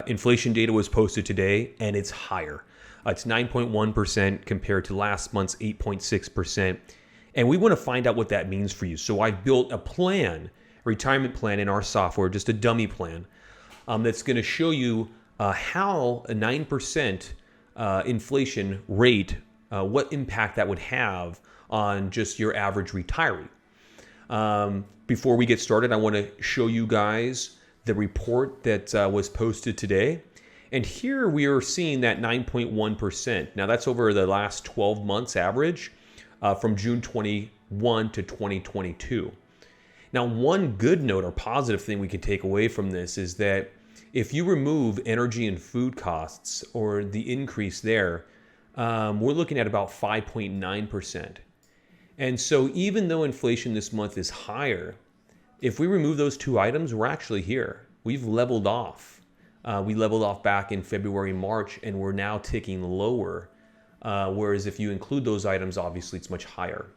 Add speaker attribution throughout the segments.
Speaker 1: inflation data was posted today, and it's higher. It's 9.1% compared to last month's 8.6%. And we want to find out what that means for you. So I built a plan, a retirement plan in our software, just a dummy plan, that's going to show you how a 9% inflation rate, what impact that would have on just your average retiree. Before we get started, I want to show you guys the report that was posted today. And here we are seeing that 9.1%. Now that's over the last 12 months average from June 21 to 2022. Now, one good note or positive thing we can take away from this is that if you remove energy and food costs or the increase there, we're looking at about 5.9%. And so even though inflation this month is higher, if we remove those two items, we're actually here. We've leveled off. We leveled off back in February, March, and we're now ticking lower. Whereas if you include those items, obviously it's much higher.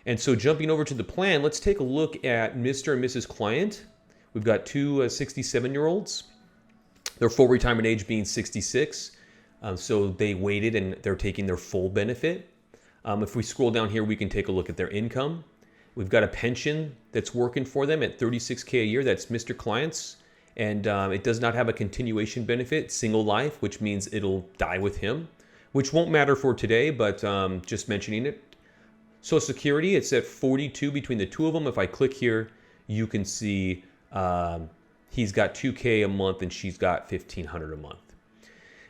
Speaker 1: And so jumping over to the plan, let's take a look at Mr. and Mrs. Client. We've got two 67-year-olds. Their full retirement age being 66. So they waited and they're taking their full benefit. If we scroll down here, we can take a look at their income. We've got a pension that's working for them at $36K a year. That's Mr. Client's. And it does not have a continuation benefit, single life, which means it'll die with him, which won't matter for today, but just mentioning it. Social Security, it's at 42 between the two of them. If I click here, you can see he's got $2K a month and she's got $1,500 a month.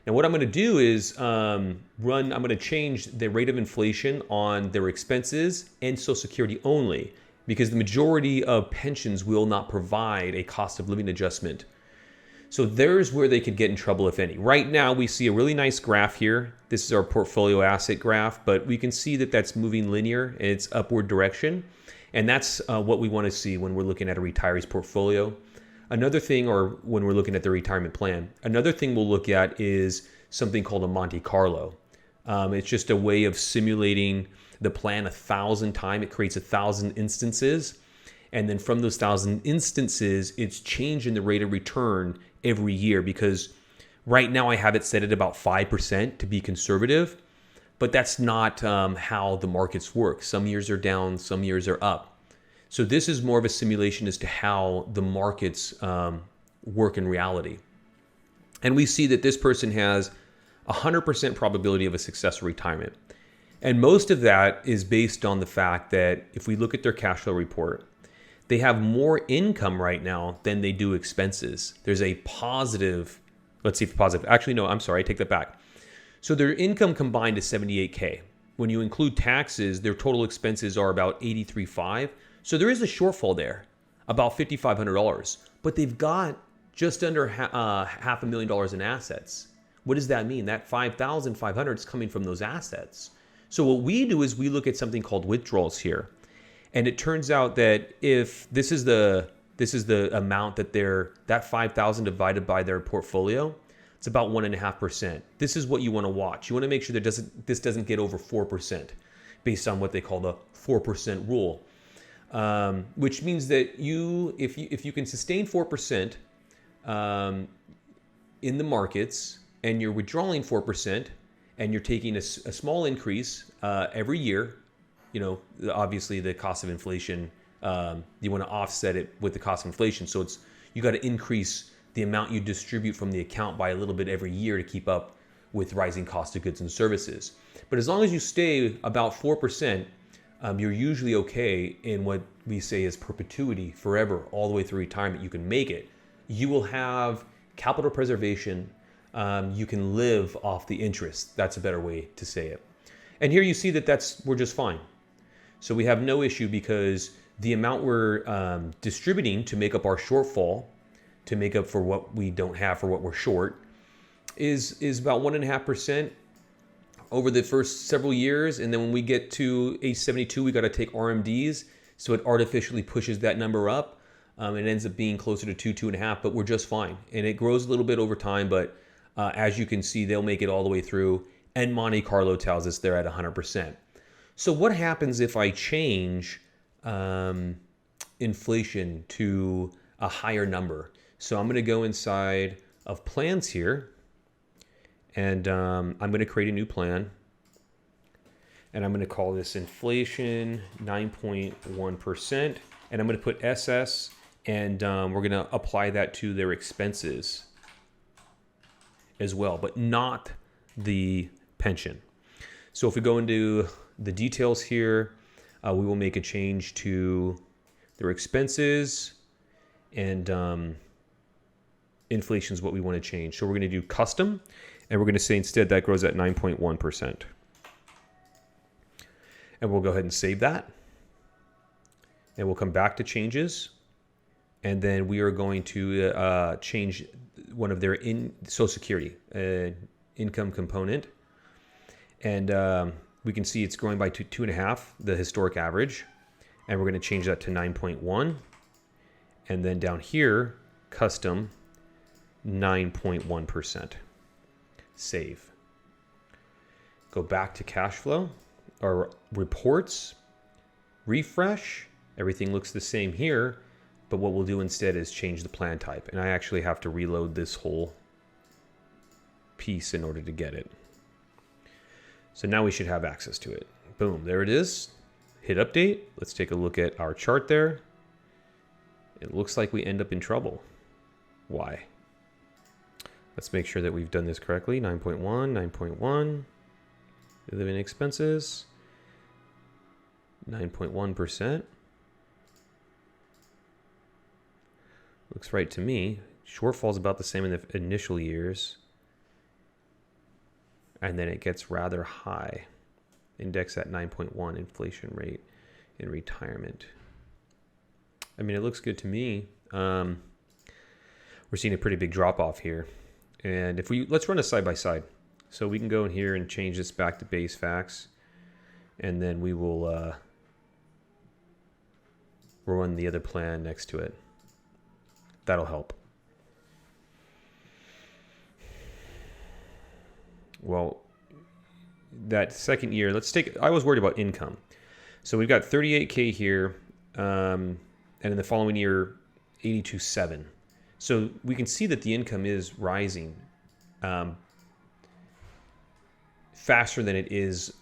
Speaker 1: Now what I'm going to do is I'm going to change the rate of inflation on their expenses and Social Security only, because the majority of pensions will not provide a cost of living adjustment. So there's where they could get in trouble, if any. Right now, we see a really nice graph here. This is our portfolio asset graph, but we can see that that's moving linear in its upward direction. And that's what we want to see when we're looking at a retiree's portfolio. Another thing, or when we're looking at the retirement plan, another thing we'll look at is something called a Monte Carlo. It's just a way of simulating the plan 1,000 times. It creates 1,000 instances. And then from those 1,000 instances, it's changing the rate of return every year, because right now I have it set at about 5% to be conservative, but that's not how the markets work. Some years are down, some years are up. So this is more of a simulation as to how the markets work in reality. And we see that this person has 100% probability of a successful retirement. And most of that is based on the fact that if we look at their cash flow report, they have more income right now than they do expenses. There's a positive, let's see if positive, actually, no, I'm sorry, I take that back. So their income combined is 78K. When you include taxes, their total expenses are about 83.5. So there is a shortfall there, about $5,500, but they've got just under $500,000 in assets. What does that mean? That $5,500 is coming from those assets. So what we do is we look at something called withdrawals here. And it turns out that if this is the amount that that 5,000 divided by their portfolio, it's about 1.5%. This is what you want to watch. You want to make sure that this doesn't get over 4% based on what they call the 4% rule, which means that if you can sustain 4% in the markets and you're withdrawing 4%, and you're taking a small increase every year, obviously the cost of inflation, you want to offset it with the cost of inflation. So you got to increase the amount you distribute from the account by a little bit every year to keep up with rising cost of goods and services. But as long as you stay about 4%, you're usually okay in what we say is perpetuity, forever, all the way through retirement. You can make it. You will have capital preservation. You can live off the interest. That's a better way to say it. And here you see that we're just fine. So we have no issue, because the amount we're distributing to make up our shortfall, to make up for what we don't have for what we're short, is about 1.5% over the first several years. And then when we get to age 72, we got to take RMDs. So it artificially pushes that number up. It ends up being closer to 2.5, but we're just fine. And it grows a little bit over time, but as you can see, they'll make it all the way through. And Monte Carlo tells us they're at 100%. So what happens if I change inflation to a higher number? So I'm going to go inside of plans here. And I'm going to create a new plan. And I'm going to call this inflation 9.1%. And I'm going to put SS, and we're going to apply that to their expenses as well, but not the pension. So if we go into the details here, we will make a change to their expenses, and inflation is what we want to change. So we're going to do custom, and we're going to say instead that grows at 9.1%. And we'll go ahead and save that. And we'll come back to changes. And then we are going to change one of their Social Security income component. And we can see it's growing by 2.5, the historic average. And we're going to change that to 9.1. And then down here, custom 9.1%. Save. Go back to cash flow or reports, refresh. Everything looks the same here, but what we'll do instead is change the plan type. And I actually have to reload this whole piece in order to get it. So now we should have access to it. Boom, there it is. Hit update. Let's take a look at our chart there. It looks like we end up in trouble. Why? Let's make sure that we've done this correctly. 9.1, 9.1. Living expenses. 9.1%. Looks right to me. Shortfall's about the same in the initial years. And then it gets rather high. Index at 9.1 inflation rate in retirement. I mean, it looks good to me. We're seeing a pretty big drop off here. And if let's run a side by side. So we can go in here and change this back to base facts. And then we will run the other plan next to it. That'll help. Well, that second year, I was worried about income. So we've got 38K here, and in the following year, 82.7. So we can see that the income is rising faster than it is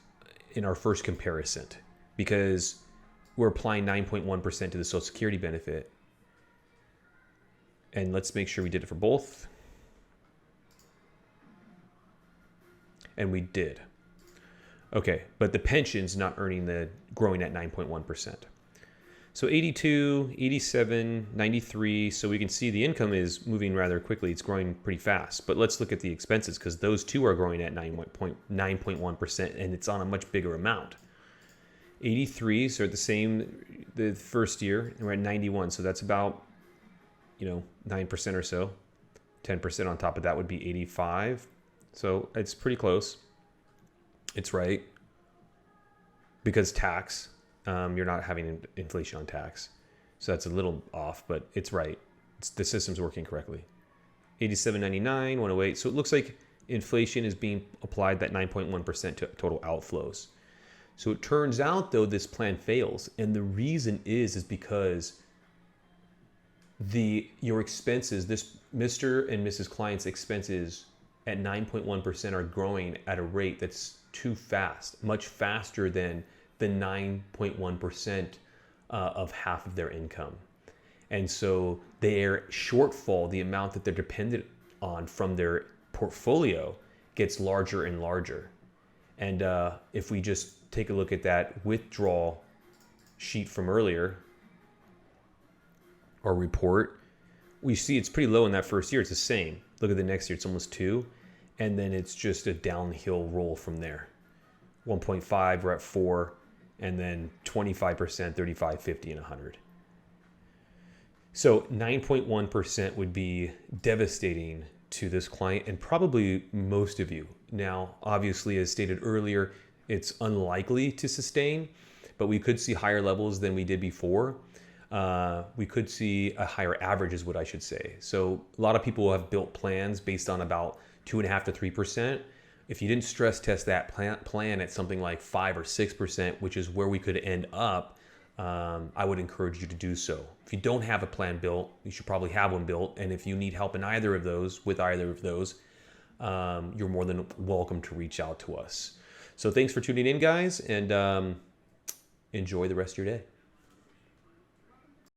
Speaker 1: in our first comparison, because we're applying 9.1% to the Social Security benefit. And let's make sure we did it for both. And we did. Okay, but the pension's not growing at 9.1%. So 82, 87, 93. So we can see the income is moving rather quickly. It's growing pretty fast. But let's look at the expenses, because those two are growing at 9.1%, and it's on a much bigger amount. 83, so at the first year, and we're at 91. So that's about 9% or so. 10% on top of that would be 85. So it's pretty close. It's right. Because tax, you're not having inflation on tax. So that's a little off, but it's right. The system's working correctly. 87.99, 108. So it looks like inflation is being applied that 9.1% to total outflows. So it turns out, though, this plan fails. And the reason is because your expenses, this Mr. and Mrs. Client's expenses at 9.1% are growing at a rate that's too fast, much faster than the 9.1% of half of their income. And so their shortfall, the amount that they're dependent on from their portfolio, gets larger and larger. And if we just take a look at that withdrawal sheet from earlier, or report, we see it's pretty low in that first year. It's the same. Look at the next year, it's almost 2. And then it's just a downhill roll from there. 1.5, we're at 4, and then 25%, 35, 50, and 100. So 9.1% would be devastating to this client and probably most of you. Now, obviously, as stated earlier, it's unlikely to sustain, but we could see higher levels than we did before. We could see a higher average is what I should say. So a lot of people have built plans based on about 2.5 to 3%. If you didn't stress test that plan at something like 5 or 6%, which is where we could end up, I would encourage you to do so. If you don't have a plan built, you should probably have one built. And if you need help in either of those, with either of those, you're more than welcome to reach out to us. So thanks for tuning in, guys, and enjoy the rest of your day.